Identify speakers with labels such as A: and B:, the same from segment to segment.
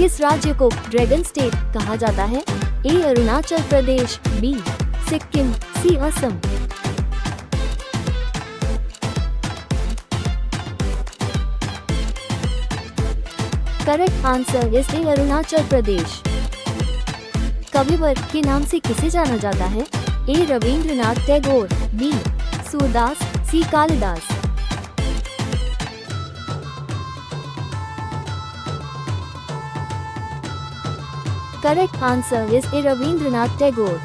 A: किस राज्य को ड्रैगन स्टेट कहा जाता है? A Arunachal Pradesh, B Sikkim, C Assam. Correct answer is A Arunachal Pradesh. कविवर के नाम से किसे जाना जाता है? A Rabindranath Tagore, B Surdas, C Kalidas. Correct answer is A Rabindranath Tagore.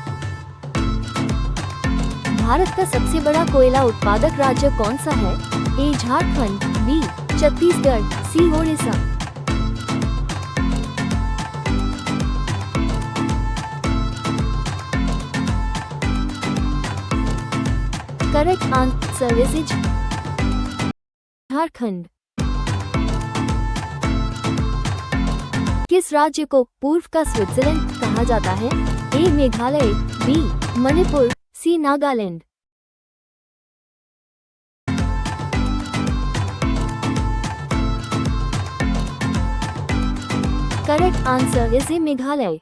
A: Bharat का सबसे बड़ा कोयला उत्पादक राज्य कौन सा है? A Jharkhand, B Chhattisgarh, C Odisha. Correct answer is Jharkhand. किस राज्य को पूर्व का स्विट्जरलैंड कहा जाता है? A Meghalaya, B Manipur, C Nagaland. Correct answer is A Meghalaya.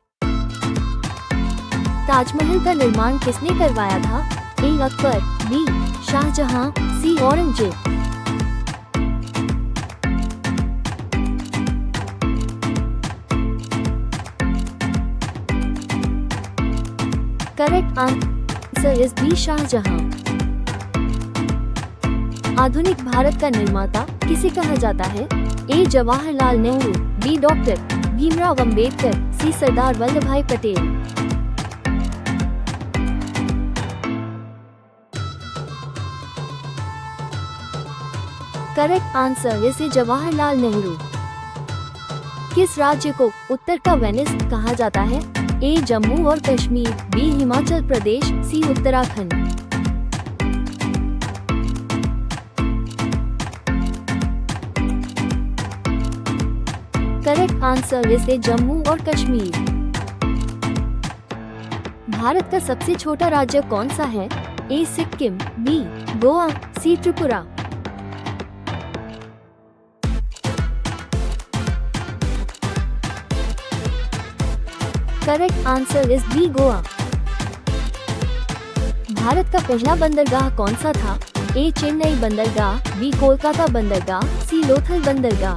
A: Taj Mahal का निर्माण किसने करवाया था? A Akbar, B Shah Jahan, C Aurangzeb. Correct answer is B Shah Jahan. आधुनिक भारत का निर्माता किसे कहा जाता है? A Jawaharlal Nehru, B doctor Bhimrao Ambedkar, C Sardar Vallabhbhai Patel. Correct answer is A Jawaharlal Nehru. किस राज्य को उत्तर का वेनिस कहा जाता है? ए जम्मू और Kashmir, B Himachal Pradesh, C Uttarakhand. Correct answer is A Jammu और कश्मीर। भारत का सबसे छोटा राज्य कौन सा है? A Sikkim, B Goa, C Tripura. Correct answer is B Goa. Bharat का पहला बंदरगाह कौन सा था? ए चेन्नई बंदरगाह, बी कोलकाता बंदरगाह, सी लोथल बंदरगाह।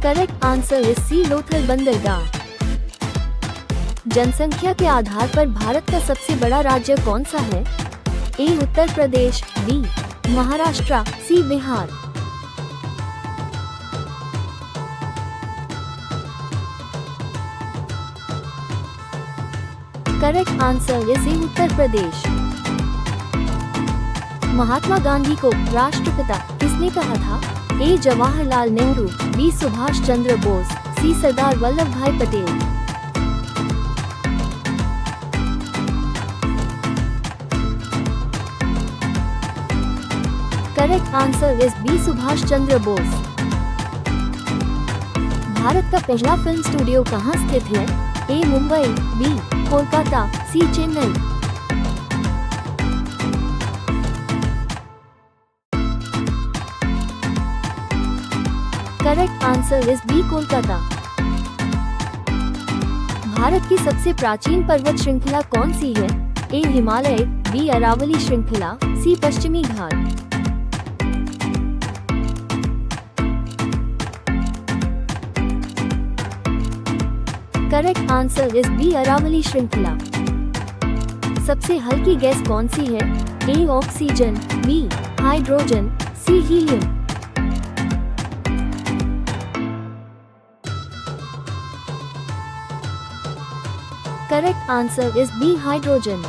A: Correct answer is C Lothal बंदरगाह। जनसंख्या के आधार पर भारत का सबसे बड़ा राज्य कौन सा है? A Uttar Pradesh, B Maharashtra, C Bihar. Correct answer is A Uttar Pradesh. Mahatma Gandhi को राष्ट्रपिता किसने कहा था? A Jawaharlal Nehru, B Subhash Chandra Bose, C Sardar Vallabhbhai Patel. Correct answer is B Subhash Chandra Bose. Bharat का पहला फिल्म स्टूडियो कहाँ स्थित है? A Mumbai, B Kolkata, C Chennai. Correct answer is B Kolkata. Bharat की सबसे प्राचीन पर्वत श्रृंखला कौन सी है? ए हिमालय, बी अरावली श्रृंखला, सी पश्चिमी घाट। Correct answer is B Aravalli श्रृंखला। सबसे हल्की गैस कौन सी है? A oxygen, B hydrogen, C helium. Correct answer is B hydrogen.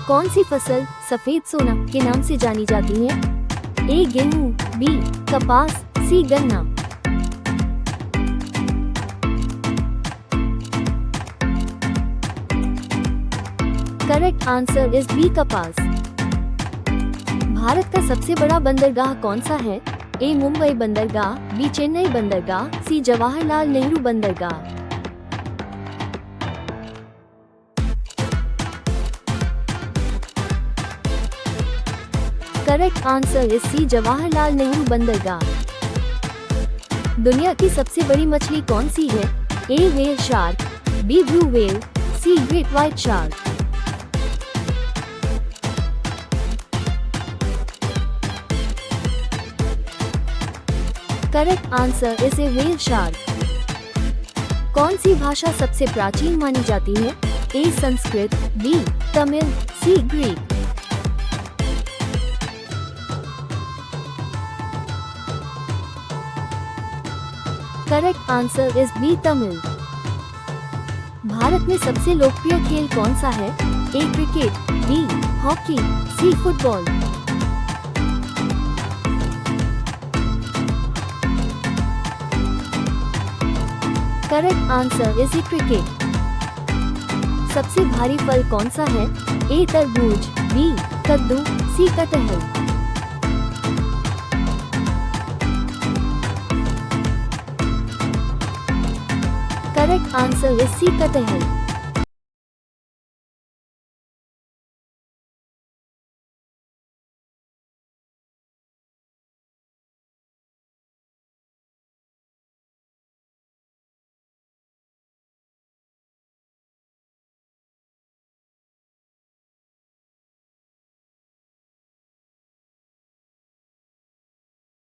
A: कौन सी फसल सफेद सोना के नाम से जानी जाती है? ए गेहूं, बी कपास, सी गन्ना। करेक्ट आंसर इज बी कपास। भारत का सबसे बड़ा बंदरगाह कौन सा है? ए मुंबई बंदरगाह, बी चेन्नई बंदरगाह, सी जवाहरलाल नेहरू बंदरगाह। Correct answer is C Jawaharlal Nehru बंदरगाह। दुनिया की सबसे बड़ी मछली कौन सी है? A whale shark, B blue whale, C great white shark. Correct answer is A whale shark. कौन सी भाषा सबसे प्राचीन मानी जाती है? A Sanskrit, B Tamil, C Greek. Correct answer is B Tamil. Bharat में सबसे लोकप्रिय खेल कौन सा है? A cricket, B hockey, C football. Correct answer is A cricket. सबसे भारी फल कौन सा है? ए तरबूज, बी कद्दू, सी कटहल। करेक्ट आंसर इज सी कटहल।